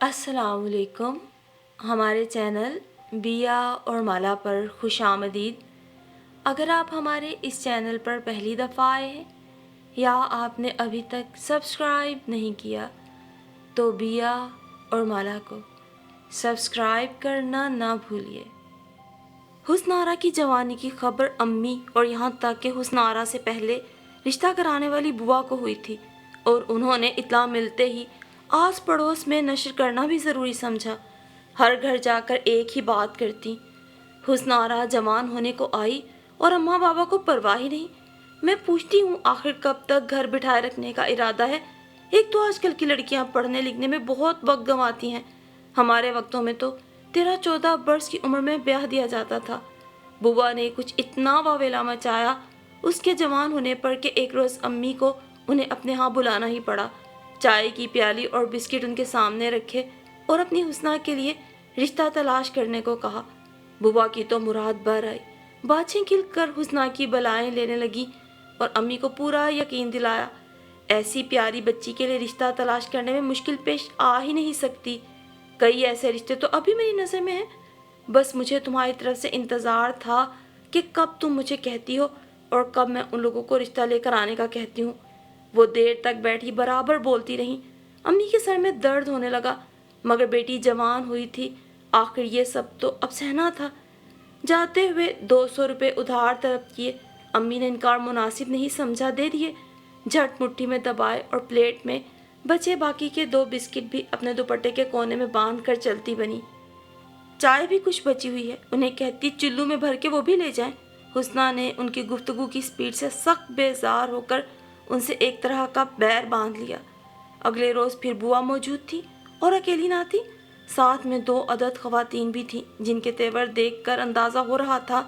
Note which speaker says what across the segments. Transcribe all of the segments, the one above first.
Speaker 1: अस्सलाम वालेकुम। हमारे चैनल बिया और माला पर खुश आमदीद। अगर आप हमारे इस चैनल पर पहली दफ़ा आए हैं या आपने अभी तक सब्सक्राइब नहीं किया तो बिया और माला को सब्सक्राइब करना ना भूलिए। हुस्न आरा की जवानी की खबर अम्मी और यहाँ तक कि हुस्न आरा से पहले रिश्ता कराने वाली बुआ को हुई थी और उन्होंने इत्तला मिलते ही आस पड़ोस में नशर करना भी ज़रूरी समझा। हर घर जाकर एक ही बात करती, हुस्न आरा जवान होने को आई और अम्मा बाबा को परवाह ही नहीं। मैं पूछती हूँ आखिर कब तक घर बिठाए रखने का इरादा है। एक तो आजकल की लड़कियाँ पढ़ने लिखने में बहुत वक्त गंवाती हैं। हमारे वक्तों में तो 13-14 वर्ष की उम्र में ब्याह दिया जाता था। बुआ ने कुछ इतना वावेला मचाया उसके जवान होने पर कि एक रोज़ अम्मी को उन्हें अपने यहाँ बुलाना ही पड़ा। चाय की प्याली और बिस्किट उनके सामने रखे और अपनी हुस्ना के लिए रिश्ता तलाश करने को कहा। बुआ की तो मुराद भर आई, बाछें खिलकर हुस्ना की बलाएं लेने लगी और अम्मी को पूरा यकीन दिलाया ऐसी प्यारी बच्ची के लिए रिश्ता तलाश करने में मुश्किल पेश आ ही नहीं सकती। कई ऐसे रिश्ते तो अभी मेरी नज़र में हैं। बस मुझे तुम्हारी तरफ से इंतज़ार था कि कब तुम मुझे कहती हो और कब मैं उन लोगों को रिश्ता लेकर आने का कहती हूँ। वो देर तक बैठी बराबर बोलती रही। अम्मी के सर में दर्द होने लगा, मगर बेटी जवान हुई थी, आखिर ये सब तो अब सहना था। जाते हुए 200 रुपये उधार तलब किए। अम्मी ने इनकार मुनासिब नहीं समझा, दे दिए। झट मुट्ठी में दबाए और प्लेट में बचे बाकी के 2 बिस्किट भी अपने दुपट्टे के कोने में बांध कर चलती बनी। चाय भी कुछ बची हुई है, उन्हें कहती चुल्लू में भर के वो भी ले जाएं। हुस्ना ने उनकी गुफ्तगू की स्पीड से सख्त बेजार होकर उनसे एक तरह का बैर बांध लिया। अगले रोज़ फिर बुआ मौजूद थी और अकेली ना थी, साथ में 2 अदद ख़वातीन भी थीं जिनके तेवर देखकर अंदाज़ा हो रहा था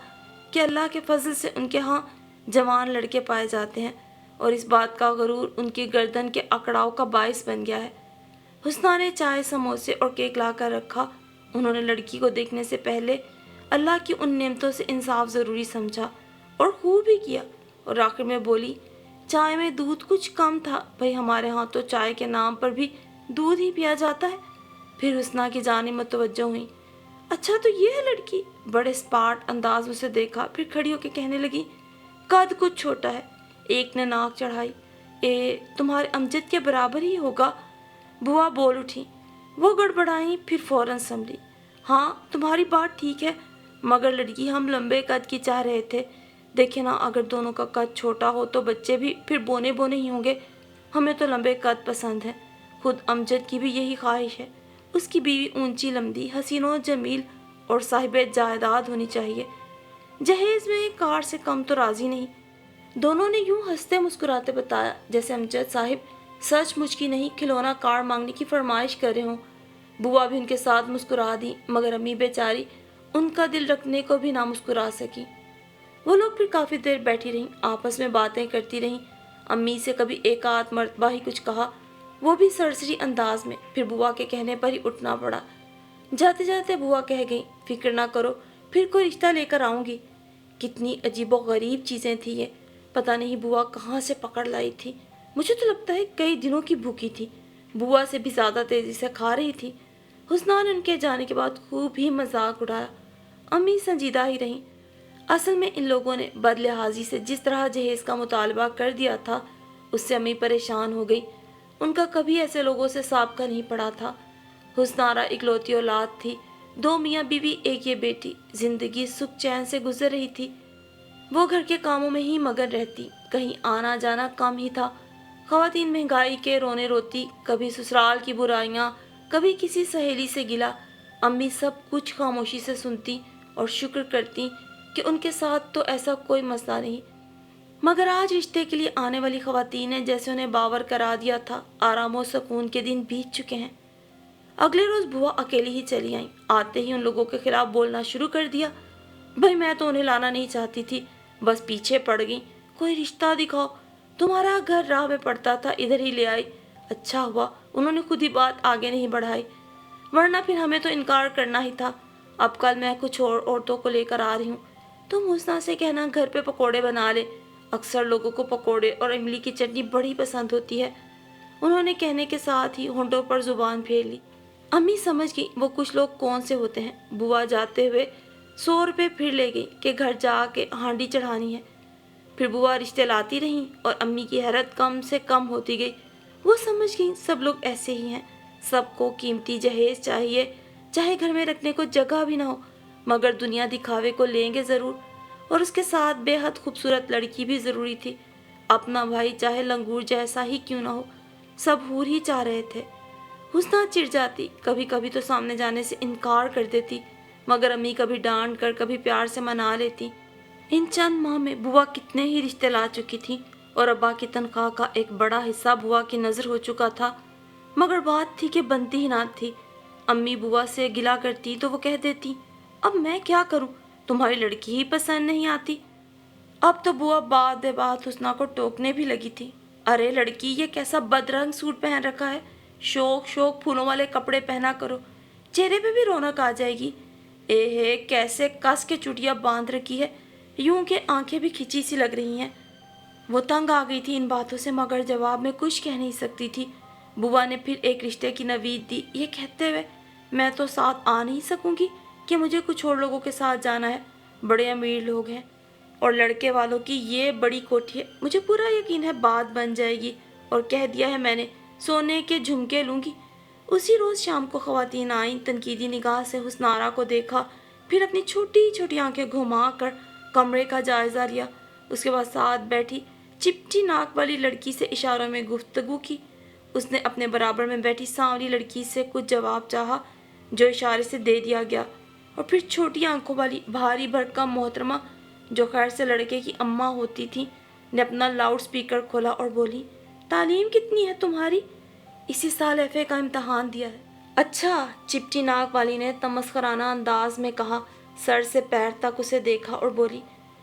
Speaker 1: कि अल्लाह के फजल से उनके यहाँ जवान लड़के पाए जाते हैं और इस बात का गरूर उनकी गर्दन के अकड़ाव का बायस बन गया है। हुस्ना ने चाय, समोसे और केक ला कर रखा। उन्होंने लड़की को देखने से पहले अल्लाह की उन नेमतों से इंसाफ ज़रूरी समझा और खूब भी किया और आखिर में बोली, चाय में दूध कुछ कम था, भाई हमारे यहाँ तो चाय के नाम पर भी दूध ही पिया जाता है। फिर हुस्ना की जानिब मुतवज्जो हुई। अच्छा तो ये है लड़की। बड़े स्पार्ट अंदाज में उसे देखा, फिर खड़ी होकर कहने लगी, कद कुछ छोटा है। एक ने नाक चढ़ाई, तुम्हारे अमजद के बराबर ही होगा। बुआ बोल उठी। वो गड़बड़ाई, फिर फौरन संभली। हाँ तुम्हारी बात ठीक है, मगर लड़की हम लंबे कद की चाह रहे थे। देखे ना, अगर दोनों का कद छोटा हो तो बच्चे भी फिर बोने बोने ही होंगे। हमें तो लंबे कद पसंद है। खुद अमजद की भी यही ख्वाहिश है। उसकी बीवी ऊंची लंबी, हसीनो जमील और साहिब जायदाद होनी चाहिए। जहेज में कार से कम तो राजी नहीं। दोनों ने यूं हंसते मुस्कुराते बताया जैसे अमजद साहिब सचमुच की नहीं खिलौना कार मांगने की फरमाइश कर रहे हों। बुआ भी उनके साथ मुस्कुरा दी, मगर अम्मी बेचारी उनका दिल रखने को भी ना मुस्कुरा सकी। वो लोग फिर काफ़ी देर बैठी रहीं, आपस में बातें करती रहीं। अम्मी से कभी एक आध मर्तबा ही कुछ कहा, वो भी सरसरी अंदाज में। फिर बुआ के कहने पर ही उठना पड़ा। जाते जाते बुआ कह गई, फिक्र ना करो, फिर कोई रिश्ता लेकर आऊँगी। कितनी अजीबो गरीब चीज़ें थी ये, पता नहीं बुआ कहाँ से पकड़ लाई थी। मुझे तो लगता है कई दिनों की भूखी थी, बुआ से भी ज़्यादा तेज़ी से खा रही थी। हुस्ना ने उनके जाने के बाद खूब ही मजाक उड़ाया। अम्मी संजीदा ही रहीं। असल में इन लोगों ने बदलिहाजी से जिस तरह जहेज का मुतालबा कर दिया था उससे अम्मी परेशान हो गई। उनका कभी ऐसे लोगों से साबका नहीं पड़ा था। हुस्नारा इकलौती औलाद थी, 2 मियाँ बीवी, एक ये बेटी। जिंदगी सुख चैन से गुजर रही थी। वो घर के कामों में ही मगन रहती, कहीं आना जाना कम ही था। ख़वातीन महंगाई के रोने रोती, कभी ससुराल की बुराइयाँ, कभी किसी सहेली से गिला। अम्मी सब कुछ खामोशी से सुनती और शुक्र करती कि उनके साथ तो ऐसा कोई मसला नहीं। मगर आज रिश्ते के लिए आने वाली ख़वातीन ने जैसे उन्हें बावर करा दिया था, आराम और सुकून के दिन बीत चुके हैं। अगले रोज़ बुआ अकेली ही चली आई। आते ही उन लोगों के खिलाफ बोलना शुरू कर दिया। भाई मैं तो उन्हें लाना नहीं चाहती थी, बस पीछे पड़ गई। कोई रिश्ता दिखाओ, तुम्हारा घर राह में पड़ता था, इधर ही ले आई। अच्छा हुआ उन्होंने खुद ही बात आगे नहीं बढ़ाई, वरना फिर हमें तो इनकार करना ही था। अब कल मैं कुछ और औरतों को लेकर आ रही हूँ, तुम हुस्ना से कहना घर पे पकोड़े बना ले। अक्सर लोगों को पकोड़े और इमली की चटनी बड़ी पसंद होती है। उन्होंने कहने के साथ ही होंठों पर जुबान फेर ली। अम्मी समझ गई वो कुछ लोग कौन से होते हैं। बुआ जाते हुए 100 रुपये फिर ले गई कि घर जाके हांडी चढ़ानी है। फिर बुआ रिश्ते लाती रहीं और अम्मी की हैरत कम से कम होती गई। वो समझ गई सब लोग ऐसे ही हैं, सबको कीमती जहेज चाहिए, चाहे घर में रखने को जगह भी ना हो, मगर दुनिया दिखावे को लेंगे ज़रूर। और उसके साथ बेहद खूबसूरत लड़की भी ज़रूरी थी। अपना भाई चाहे लंगूर जैसा ही क्यों ना हो, सब हूर ही चाह रहे थे। हुस्ना चिढ़ जाती, कभी कभी तो सामने जाने से इनकार कर देती, मगर अम्मी कभी डांट कर कभी प्यार से मना लेती। इन चंद माह में बुआ कितने ही रिश्ते ला चुकी थी और अब्बा की तनख्वाह का एक बड़ा हिस्सा बुआ की नज़र हो चुका था, मगर बात थी कि बनती ही ना थी। अम्मी बुआ से गिला करती तो वो कह देती, अब मैं क्या करूं, तुम्हारी लड़की ही पसंद नहीं आती। अब तो बुआ बात बे बात हुस्ना को टोकने भी लगी थी। अरे लड़की, ये कैसा बदरंग सूट पहन रखा है, शौक शौक फूलों वाले कपड़े पहना करो, चेहरे पे भी रौनक आ जाएगी। ए कैसे कस के चुटिया बांध रखी है, यूं के आंखें भी खिंची सी लग रही हैं। वो तंग आ गई थी इन बातों से, मगर जवाब में कुछ कह नहीं सकती थी। बुआ ने फिर एक रिश्ते की नवीद दी, ये कहते हुए, मैं तो साथ आ नहीं सकूंगी कि मुझे कुछ और लोगों के साथ जाना है, बड़े अमीर लोग हैं और लड़के वालों की ये बड़ी कोठी है, मुझे पूरा यकीन है बात बन जाएगी। और कह दिया है मैंने, सोने के झुमके लूँगी। उसी रोज़ शाम को ख़वातीन आईं, तनकीदी निगाह से हुस्नारा को देखा, फिर अपनी छोटी छोटी आंखें घुमा कर कमरे का जायज़ा लिया। उसके बाद साथ बैठी चिपटी नाक वाली लड़की से इशारों में गुफ्तगू की। उसने अपने बराबर में बैठी सांवली लड़की से कुछ जवाब चाहा, जो इशारे से दे दिया गया। और फिर छोटी आंखों वाली भारी भरकम मोहतरमा, जो खैर से लड़के की अम्मा होती थी, ने अपना लाउड स्पीकर खोला और बोली, तालीम कितनी है तुम्हारी? इसी साल एफए का इम्तहान दिया है। अच्छा, चिपटी नाक वाली ने तमस्कराना अंदाज में कहा। सर से पैर तक उसे देखा और बोली,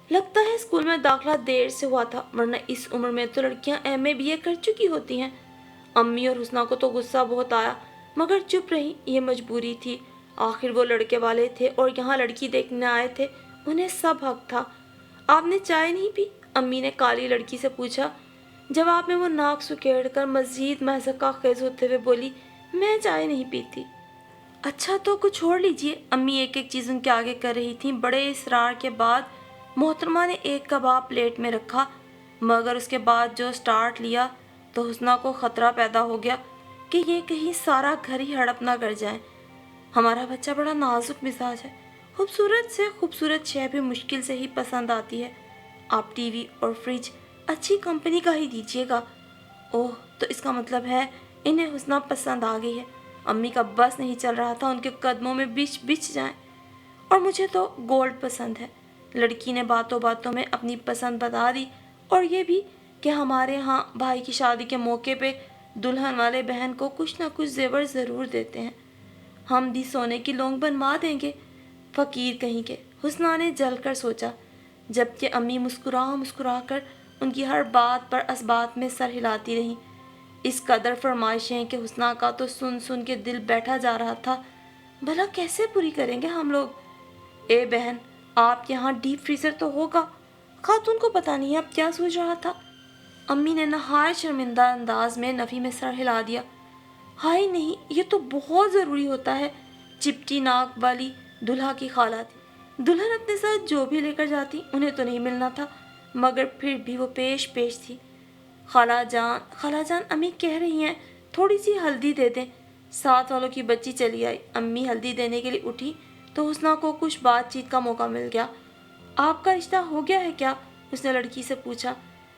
Speaker 1: लगता है स्कूल में दाखिला देर से हुआ था, वरना इस उम्र में तो लड़कियां एमए बीए कर चुकी होती हैं। अम्मी और हुस्ना को तो गुस्सा बहुत आया, मगर चुप रही, ये मजबूरी थी। आखिर वो लड़के वाले थे और यहाँ लड़की देखने आए थे, उन्हें सब हक था। आपने चाय नहीं पी? अम्मी ने काली लड़की से पूछा। जवाब में वो नाक सुकेड़ कर मजीद महज़का खेज होते हुए बोली, मैं चाय नहीं पीती। अच्छा तो कुछ छोड़ लीजिए। अम्मी एक एक चीज़ उनके आगे कर रही थी। बड़े इसरार के बाद मोहतरमा ने एक कबाब प्लेट में रखा, मगर उसके बाद जो स्टार्ट लिया तो हुस्ना को ख़तरा पैदा हो गया कि ये कहीं सारा घर ही हड़प ना कर जाए। हमारा बच्चा बड़ा नाजुक मिजाज है, खूबसूरत से खूबसूरत शय भी मुश्किल से ही पसंद आती है। आप टीवी और फ्रिज अच्छी कंपनी का ही दीजिएगा। ओह, तो इसका मतलब है इन्हें हुस्ना पसंद आ गई है। अम्मी का बस नहीं चल रहा था उनके कदमों में बिछ बिछ जाएं। और मुझे तो गोल्ड पसंद है। लड़की ने बातों बातों में अपनी पसंद बता दी, और ये भी कि हमारे यहाँ भाई की शादी के मौके पे दुल्हन वाले बहन को कुछ ना कुछ जेवर ज़रूर देते हैं। हम भी सोने की लौंग बनवा देंगे, फ़कीर कहीं के। हुस्ना ने जलकर सोचा, जबकि अम्मी मुस्कुरा मुस्कुरा कर उनकी हर बात पर असबात में सर हिलाती रहीं। इस कदर फरमाइशें कि हुस्ना का तो सुन सुन के दिल बैठा जा रहा था। भला कैसे पूरी करेंगे हम लोग? ए बहन, आप यहाँ डीप फ्रीजर तो होगा। खातून को पता नहीं अब क्या सोच रहा था। अम्मी ने नहायत शर्मिंदा अंदाज में नफ़ी में सर हिला दिया। हाय नहीं, ये तो बहुत ज़रूरी होता है। चिपटी नाक वाली दुल्हा की खाला थी। दुल्हन अपने साथ जो भी लेकर जाती उन्हें तो नहीं मिलना था, मगर फिर भी वो पेश पेश थी। खाला जान, अम्मी कह रही हैं थोड़ी सी हल्दी दे दें। साथ वालों की बच्ची चली आई। अम्मी हल्दी देने के लिए उठी तो हुस्ना को कुछ बातचीत का मौका मिल गया। आपका रिश्ता हो गया है क्या? उसने लड़की से पूछा।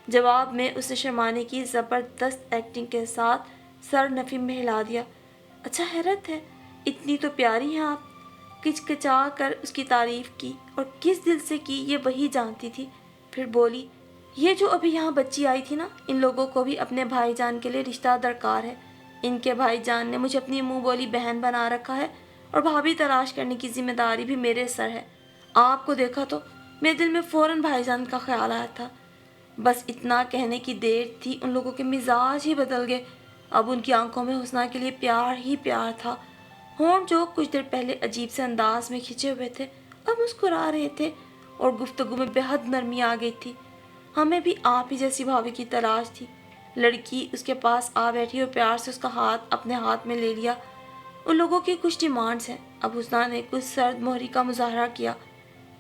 Speaker 1: जवाब में उसने शर्माने की ज़बरदस्त एक्टिंग के साथ सर नफ़ी में हिला दिया। अच्छा, हैरत है, इतनी तो प्यारी हैं आप। किचकिचा कर उसकी तारीफ़ की, और किस दिल से की ये वही जानती थी। फिर बोली, ये जो अभी यहाँ बच्ची आई थी ना, इन लोगों को भी अपने भाईजान के लिए रिश्ता दरकार है। इनके भाईजान ने मुझे अपनी मुंह बोली बहन बना रखा है, और भाभी तलाश करने की जिम्मेदारी भी मेरे सर है। आपको देखा तो मेरे दिल में फ़ौरन भाईजान का ख्याल आया था। बस इतना कहने की देर थी, उन लोगों के मिजाज ही बदल गए। अब उनकी आंखों में हुस्ना के लिए प्यार ही प्यार था। होंठ जो कुछ देर पहले अजीब से अंदाज में खिंचे हुए थे, अब मुस्कुरा रहे थे, और गुफ्तगू में बेहद नरमी आ गई थी। हमें भी आप ही जैसी भाभी की तलाश थी। लड़की उसके पास आ बैठी और प्यार से उसका हाथ अपने हाथ में ले लिया। उन लोगों की कुछ डिमांड्स हैं। अब हुस्ना ने कुछ सर्द मोहरी का मुजाहरा किया।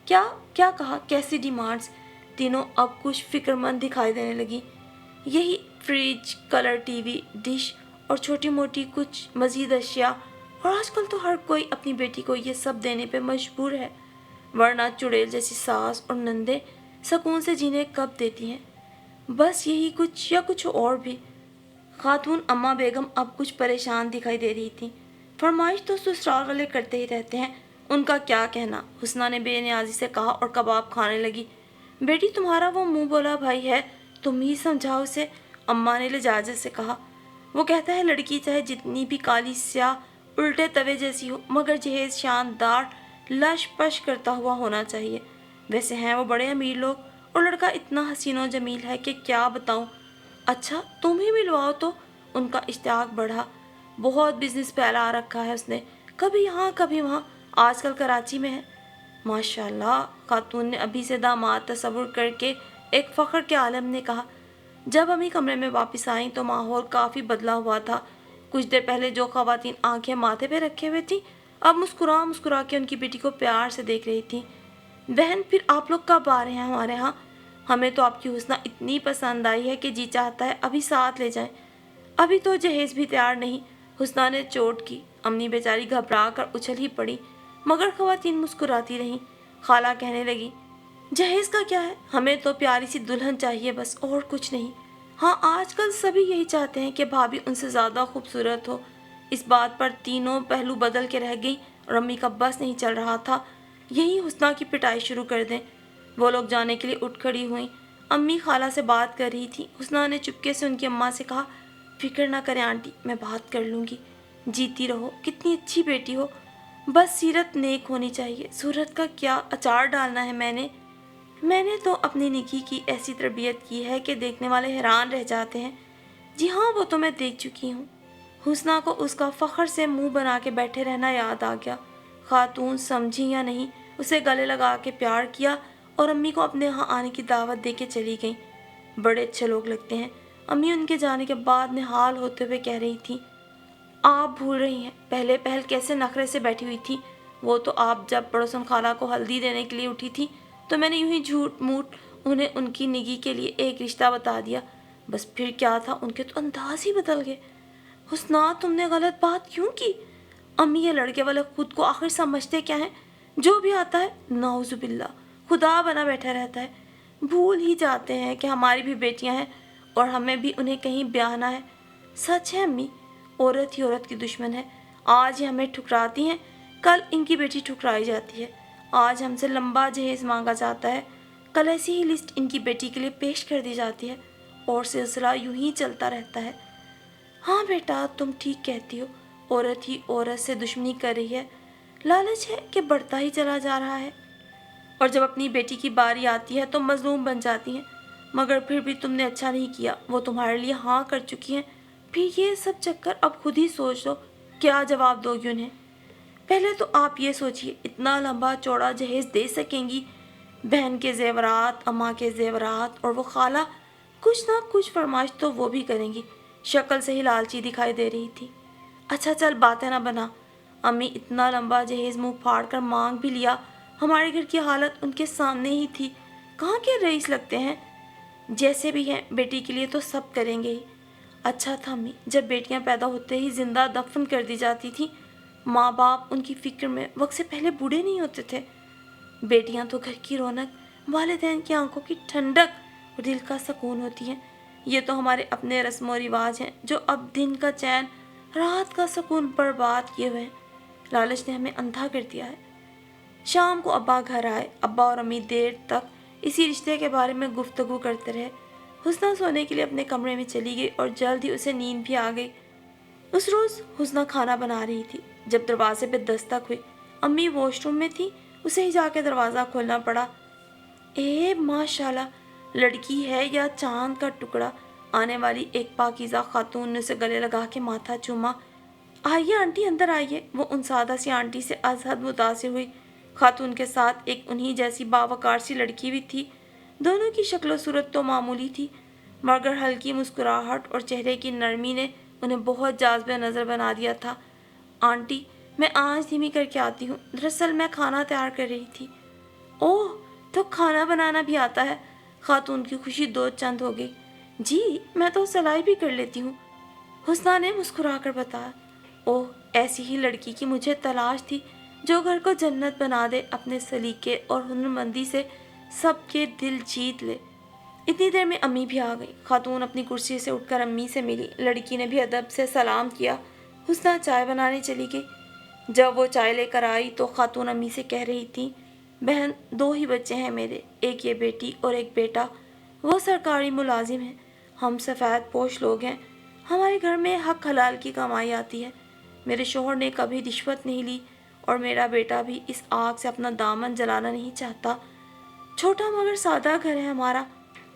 Speaker 1: क्या क्या कहा? कैसी डिमांड्स? तीनों अब कुछ फिक्रमंद दिखाई देने लगी। यही फ्रिज, कलर टीवी, डिश और छोटी मोटी कुछ मजीद अशिया। और आजकल तो हर कोई अपनी बेटी को ये सब देने पे मजबूर है, वरना चुड़ैल जैसी सास और नंदे सुकून से जीने कब देती हैं? बस यही कुछ या कुछ और भी? खातून अम्मा बेगम अब कुछ परेशान दिखाई दे रही थी। फरमाइश तो ससुराल वाले करते ही रहते हैं, उनका क्या कहना? हुस्ना ने बेनियाजी से कहा और कबाब खाने लगी। बेटी, तुम्हारा वो मुंह बोला भाई है, तुम ही समझाओ उसे, अम्मा ने लिजाजत से कहा। वो कहता है लड़की चाहे जितनी भी काली स्याह उल्टे तवे जैसी हो, मगर जहेज शानदार लश पश करता हुआ होना चाहिए। वैसे हैं वो बड़े अमीर लोग, और लड़का इतना हसीनो जमील है कि क्या बताऊं। अच्छा, तुम ही मिलवाओ तो। उनका इश्तियाक बढ़ा। बहुत बिजनेस फैला रखा है उसने, कभी यहाँ कभी वहाँ, आजकल कराची में है। माशाल्लाह, खातून ने अभी से दामाद तस्वुर करके एक फ़ख्र के आलम ने कहा। जब अम्मी कमरे में वापस आई तो माहौल काफ़ी बदला हुआ था। कुछ देर पहले जो ख़वातीन आंखें माथे पे रखे हुए थी, अब मुस्कुरा मुस्कुरा के उनकी बेटी को प्यार से देख रही थी। बहन, फिर आप लोग कब आ रहे हैं हमारे यहाँ? हमें तो आपकी हुस्ना इतनी पसंद आई है कि जी चाहता है अभी साथ ले जाएं। अभी तो जहेज भी तैयार नहीं, हुस्ना ने चोट की। अम्मी बेचारी घबरा कर उछल ही पड़ी, मगर ख़वातीन मुस्कुराती रहीं। खाला कहने लगी, जहेज का क्या है, हमें तो प्यारी सी दुल्हन चाहिए बस, और कुछ नहीं। हाँ, आजकल सभी यही चाहते हैं कि भाभी उनसे ज़्यादा खूबसूरत हो। इस बात पर तीनों पहलू बदल के रह गई और अम्मी का बस नहीं चल रहा था, यही हुस्ना की पिटाई शुरू कर दें। वो लोग जाने के लिए उठ खड़ी हुई। अम्मी खाला से बात कर रही थी। हुस्ना ने चुपके से उनकी अम्मा से कहा, फिक्र ना करें आंटी, मैं बात कर लूँगी। जीती रहो, कितनी अच्छी बेटी हो, बस सीरत नेक होनी चाहिए। सूरत का क्या अचार डालना है मैंने तो अपनी निकी की ऐसी तरबियत की है कि देखने वाले हैरान रह जाते हैं। जी हाँ, वो तो मैं देख चुकी हूँ। हुस्ना को उसका फ़ख्र से मुंह बना के बैठे रहना याद आ गया। खातून समझी या नहीं, उसे गले लगा के प्यार किया और अम्मी को अपने यहाँ आने की दावत दे के चली गई। बड़े अच्छे लोग लगते हैं, अम्मी उनके जाने के बाद निहाल होते हुए कह रही थी। आप भूल रही हैं, पहले पहल कैसे नखरे से बैठी हुई थी। वो तो आप जब पड़ोसन खाला को हल्दी देने के लिए उठी थी तो मैंने यूं ही झूठ मूठ उन्हें उनकी निगी के लिए एक रिश्ता बता दिया, बस फिर क्या था, उनके तो अंदाज ही बदल गए। हुस्ना, तुमने गलत बात क्यों की? अम्मी, ये लड़के वाले खुद को आखिर समझते क्या हैं? जो भी आता है नाउजुबिल्ला खुदा बना बैठा रहता है। भूल ही जाते हैं कि हमारी भी बेटियां हैं और हमें भी उन्हें कहीं ब्याहना है। सच है अम्मी, औरत ही औरत की दुश्मन है। आज ये हमें ठुकराती हैं, कल इनकी बेटी ठुकराई जाती है। आज हमसे लंबा जहेज मांगा जाता है, कल ऐसी ही लिस्ट इनकी बेटी के लिए पेश कर दी जाती है, और सिलसिला यूं ही चलता रहता है। हाँ बेटा, तुम ठीक कहती हो, औरत ही औरत से दुश्मनी कर रही है। लालच है कि बढ़ता ही चला जा रहा है, और जब अपनी बेटी की बारी आती है तो मजलूम बन जाती हैं। मगर फिर भी तुमने अच्छा नहीं किया, वो तुम्हारे लिए हाँ कर चुकी हैं, फिर ये सब चक्कर। अब खुद ही सोच लो क्या जवाब दोगी उन्हें। पहले तो आप ये सोचिए, इतना लंबा चौड़ा जहेज दे सकेंगी? बहन के जेवरात, अम्मा के जेवरात, और वो खाला कुछ ना कुछ फरमाइश तो वो भी करेंगी। शक्ल से ही लालची दिखाई दे रही थी। अच्छा चल, बातें ना बना। अम्मी, इतना लंबा जहेज मुंह फाड़ कर मांग भी लिया, हमारे घर की हालत उनके सामने ही थी। कहाँ के रईस लगते हैं? जैसे भी हैं, बेटी के लिए तो सब करेंगे ही। अच्छा था अम्मी, जब बेटियां पैदा होते ही जिंदा दफन कर दी जाती थी, माँ बाप उनकी फिक्र में वक्त से पहले बूढ़े नहीं होते थे। बेटियां तो घर की रौनक, वालिदैन की आंखों की ठंडक और दिल का सुकून होती हैं। ये तो हमारे अपने रस्म व रिवाज हैं जो अब दिन का चैन, रात का सुकून बर्बाद किए हुए हैं। लालच ने हमें अंधा कर दिया है। शाम को अब्बा घर आए। अब्बा और अम्मी देर तक इसी रिश्ते के बारे में गुफ्तगू करते रहे। हुस्ना सोने के लिए अपने कमरे में चली गई और जल्द ही उसे नींद भी आ गई। उस रोज़ हुस्ना खाना बना रही थी जब दरवाजे पे दस्तक हुई। अम्मी वॉशरूम में थी, उसे ही जाके दरवाज़ा खोलना पड़ा। ए माशाल्लाह, लड़की है या चांद का टुकड़ा? आने वाली एक पाकीज़ा खातून ने उसे गले लगा के माथा चूमा। आइए आंटी, अंदर आइए। वो उन सादा सी आंटी से अजहद मुतासिर हुई। खातून के साथ एक उन्हीं जैसी बावकार सी लड़की भी थी। दोनों की शक्ल सूरत तो मामूली थी, मगर हल्की मुस्कुराहट और चेहरे की नरमी ने उन्हें बहुत जाज़िब नज़र बना दिया था। آنٹی میں آج دھیمی کر کے آتی ہوں، دراصل میں کھانا تیار کر رہی تھی۔ اوہ، تو کھانا بنانا بھی آتا ہے؟ خاتون کی خوشی دو چند ہو گئی۔ جی میں تو سلائی بھی کر لیتی ہوں، حسنہ نے مسکرا کر بتایا۔ اوہ، ایسی ہی لڑکی کی مجھے تلاش تھی جو گھر کو جنت بنا دے، اپنے سلیقے اور ہنرمندی سے سب کے دل جیت لے۔ اتنی دیر میں امی بھی آ گئی۔ خاتون اپنی کرسی سے اٹھ کر امی سے ملی، لڑکی نے بھی ادب سے سلام کیا۔ حسنہ چائے بنانے چلی گئی۔ جب وہ چائے لے کر آئی تو خاتون امی سے کہہ رہی تھی، بہن 2 ہی بچے ہیں میرے، ایک یہ بیٹی اور ایک بیٹا، وہ سرکاری ملازم ہیں، ہم سفید پوش لوگ ہیں، ہمارے گھر میں حق حلال کی کمائی آتی ہے، میرے شوہر نے کبھی رشوت نہیں لی اور میرا بیٹا بھی اس آگ سے اپنا دامن جلانا نہیں چاہتا۔ چھوٹا مگر سادہ گھر ہے ہمارا،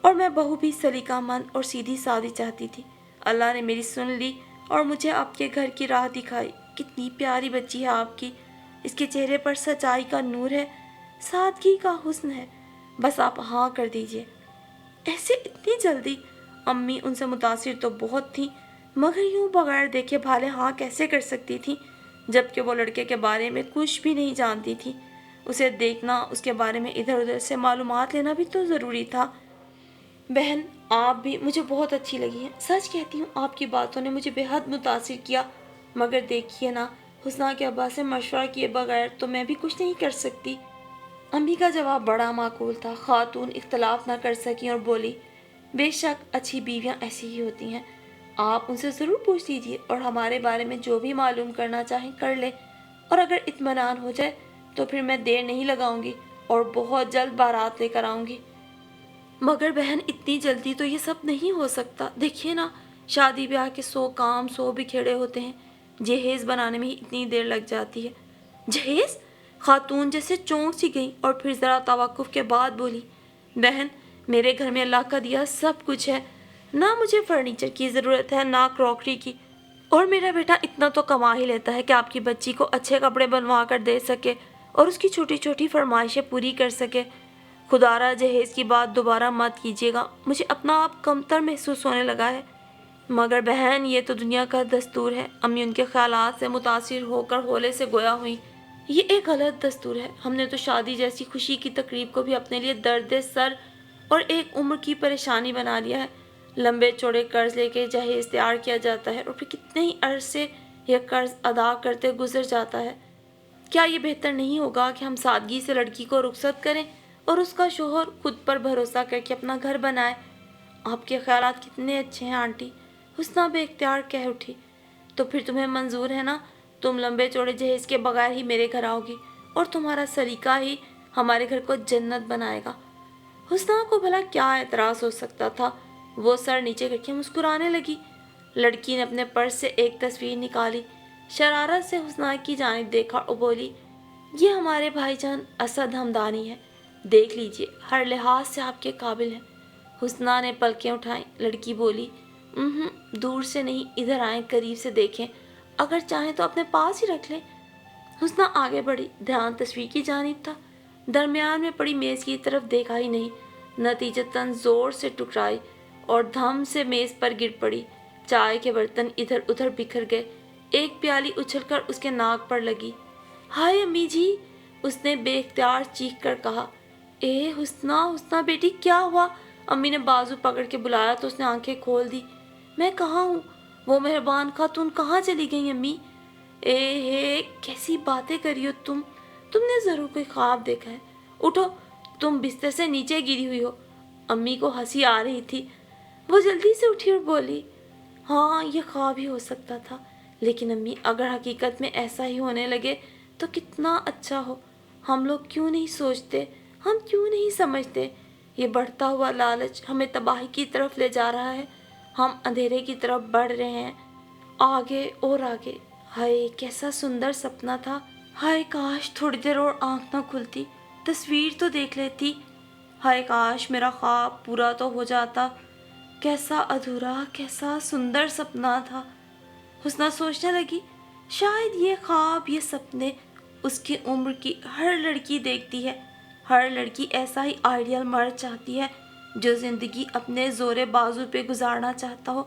Speaker 1: اور میں بہو بھی سلیقہ مند اور سیدھی سادی چاہتی تھی۔ اللہ نے میری سن لی اور مجھے آپ کے گھر کی راہ دکھائی۔ کتنی پیاری بچی ہے آپ کی، اس کے چہرے پر سچائی کا نور ہے، سادگی کا حسن ہے، بس آپ ہاں کر دیجئے۔ ایسے اتنی جلدی؟ امی ان سے متاثر تو بہت تھیں، مگر یوں بغیر دیکھے بھالے ہاں کیسے کر سکتی تھیں، جبکہ وہ لڑکے کے بارے میں کچھ بھی نہیں جانتی تھی۔ اسے دیکھنا، اس کے بارے میں ادھر ادھر سے معلومات لینا بھی تو ضروری تھا۔ بہن آپ بھی مجھے بہت اچھی لگی ہیں، سچ کہتی ہوں آپ کی باتوں نے مجھے بے حد متاثر کیا، مگر دیکھیے نا، حسنہ کے ابا سے مشورہ کیے بغیر تو میں بھی کچھ نہیں کر سکتی۔ امی کا جواب بڑا معقول تھا۔ خاتون اختلاف نہ کر سکیں اور بولی، بے شک اچھی بیویاں ایسی ہی ہوتی ہیں، آپ ان سے ضرور پوچھ لیجیے اور ہمارے بارے میں جو بھی معلوم کرنا چاہیں کر لیں، اور اگر اطمینان ہو جائے تو پھر میں دیر نہیں لگاؤں گی اور بہت جلد بارات لے کر آؤں گی۔ مگر بہن اتنی جلدی تو یہ سب نہیں ہو سکتا، دیکھیے نا، شادی بیاہ کے 100 کام 100 بکھیڑے ہوتے ہیں، جہیز بنانے میں ہی اتنی دیر لگ جاتی ہے۔ جہیز؟ خاتون جیسے چونک سی گئی اور پھر ذرا توقف کے بعد بولی، بہن میرے گھر میں اللہ کا دیا سب کچھ ہے، نہ مجھے فرنیچر کی ضرورت ہے نہ کراکری کی، اور میرا بیٹا اتنا تو کما ہی لیتا ہے کہ آپ کی بچی کو اچھے کپڑے بنوا کر دے سکے اور اس کی چھوٹی چھوٹی فرمائشیں پوری کر سکے۔ خدا را جہیز کی بات دوبارہ مت کیجیے گا، مجھے اپنا آپ کمتر محسوس ہونے لگا ہے۔ مگر بہن یہ تو دنیا کا دستور ہے۔ امی ان کے خیالات سے متاثر ہو کر ہولے سے گویا ہوئی، یہ ایک غلط دستور ہے، ہم نے تو شادی جیسی خوشی کی تقریب کو بھی اپنے لیے درد سر اور ایک عمر کی پریشانی بنا لیا ہے۔ لمبے چوڑے قرض لے کے جہیز تیار کیا جاتا ہے اور پھر کتنے ہی عرصے یہ قرض ادا کرتے گزر جاتا ہے۔ کیا یہ بہتر نہیں ہوگا کہ ہم سادگی سے لڑکی کو رخصت کریں اور اس کا شوہر خود پر بھروسہ کر کے اپنا گھر بنائے؟ آپ کے خیالات کتنے اچھے ہیں آنٹی، حسنہ بے اختیار کہہ اٹھی۔ تو پھر تمہیں منظور ہے نا، تم لمبے چوڑے جہیز کے بغیر ہی میرے گھر آؤ گی اور تمہارا سلیقہ ہی ہمارے گھر کو جنت بنائے گا۔ حسنہ کو بھلا کیا اعتراض ہو سکتا تھا، وہ سر نیچے کر کے مسکرانے لگی۔ لڑکی نے اپنے پرس سے ایک تصویر نکالی، شرارت سے حسنہ کی جانب دیکھا اور بولی، یہ ہمارے بھائی جان اسد ہمدانی ہے، دیکھ لیجئے، ہر لحاظ سے آپ کے قابل ہیں۔ حسنہ نے پلکیں اٹھائیں۔ لڑکی بولی، دور سے نہیں، ادھر آئیں، قریب سے دیکھیں، اگر چاہیں تو اپنے پاس ہی رکھ لیں۔ حسنہ آگے بڑھی، دھیان تصویر کی جانب تھا، درمیان میں پڑی میز کی طرف دیکھا ہی نہیں، نتیجتاً زور سے ٹکرائی اور دھم سے میز پر گر پڑی۔ چائے کے برتن ادھر ادھر بکھر گئے، ایک پیالی اچھل کر اس کے ناک پر لگی۔ ہائے امی جی، اس نے بے اختیار چیخ کر کہا۔ اے حسنہ، حسنہ بیٹی کیا ہوا؟ امی نے بازو پکڑ کے بلایا تو اس نے آنکھیں کھول دی۔ میں کہاں ہوں؟ وہ مہربان خاتون کہاں چلی گئی امی؟ اے ہے، کیسی باتیں کری ہو تم نے ضرور کوئی خواب دیکھا ہے، اٹھو، تم بستر سے نیچے گری ہوئی ہو۔ امی کو ہنسی آ رہی تھی، وہ جلدی سے اٹھی اور بولی، ہاں یہ خواب ہی ہو سکتا تھا، لیکن امی اگر حقیقت میں ایسا ہی ہونے لگے تو کتنا اچھا ہو، ہم لوگ کیوں نہیں سوچتے، ہم کیوں نہیں سمجھتے، یہ بڑھتا ہوا لالچ ہمیں تباہی کی طرف لے جا رہا ہے، ہم اندھیرے کی طرف بڑھ رہے ہیں، آگے اور آگے۔ ہائے کیسا سندر سپنا تھا، ہائے کاش تھوڑی دیر اور آنکھ نہ کھلتی، تصویر تو دیکھ لیتی، ہائے کاش میرا خواب پورا تو ہو جاتا، کیسا ادھورا کیسا سندر سپنا تھا۔ حسنہ سوچنے لگی، شاید یہ خواب، یہ سپنے اس کی عمر کی ہر لڑکی دیکھتی ہے، ہر لڑکی ایسا ہی آئیڈیل مرد چاہتی ہے جو زندگی اپنے زور بازو پہ گزارنا چاہتا ہو،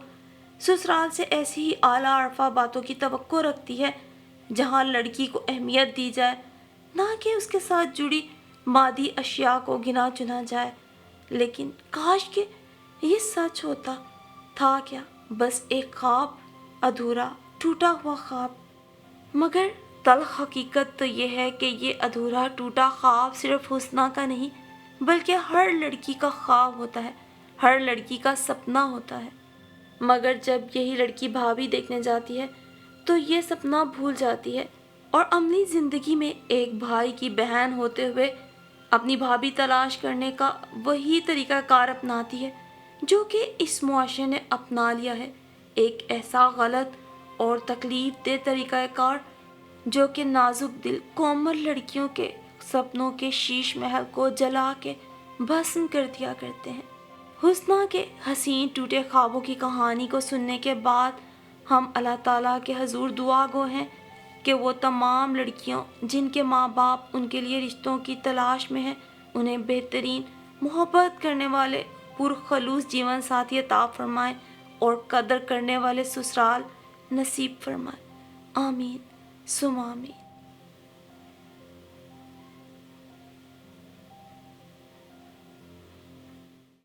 Speaker 1: سسرال سے ایسی ہی اعلیٰ عرفہ باتوں کی توقع رکھتی ہے، جہاں لڑکی کو اہمیت دی جائے، نہ کہ اس کے ساتھ جڑی مادی اشیاء کو گنا چنا جائے۔ لیکن کاش کہ یہ سچ ہوتا تھا کیا بس ایک خواب، ادھورا ٹوٹا ہوا خواب۔ مگر تلخ حقیقت تو یہ ہے کہ یہ ادھورا ٹوٹا خواب صرف حسنہ کا نہیں بلکہ ہر لڑکی کا خواب ہوتا ہے، ہر لڑکی کا سپنا ہوتا ہے۔ مگر جب یہی لڑکی بھابھی دیکھنے جاتی ہے تو یہ سپنا بھول جاتی ہے اور عملی زندگی میں ایک بھائی کی بہن ہوتے ہوئے اپنی بھابھی تلاش کرنے کا وہی طریقہ کار اپناتی ہے جو کہ اس معاشرے نے اپنا لیا ہے، ایک ایسا غلط اور تکلیف دہ طریقہ کار جو کہ نازک دل کومل لڑکیوں کے سپنوں کے شیش محل کو جلا کے بھسم کر دیا کرتے ہیں۔ حسنہ کے حسین ٹوٹے خوابوں کی کہانی کو سننے کے بعد ہم اللہ تعالیٰ کے حضور دعا گو ہیں کہ وہ تمام لڑکیوں جن کے ماں باپ ان کے لیے رشتوں کی تلاش میں ہیں، انہیں بہترین محبت کرنے والے پرخلوص جیون ساتھی عطا فرمائیں اور قدر کرنے والے سسرال نصیب فرمائیں۔ آمین ثم آمین۔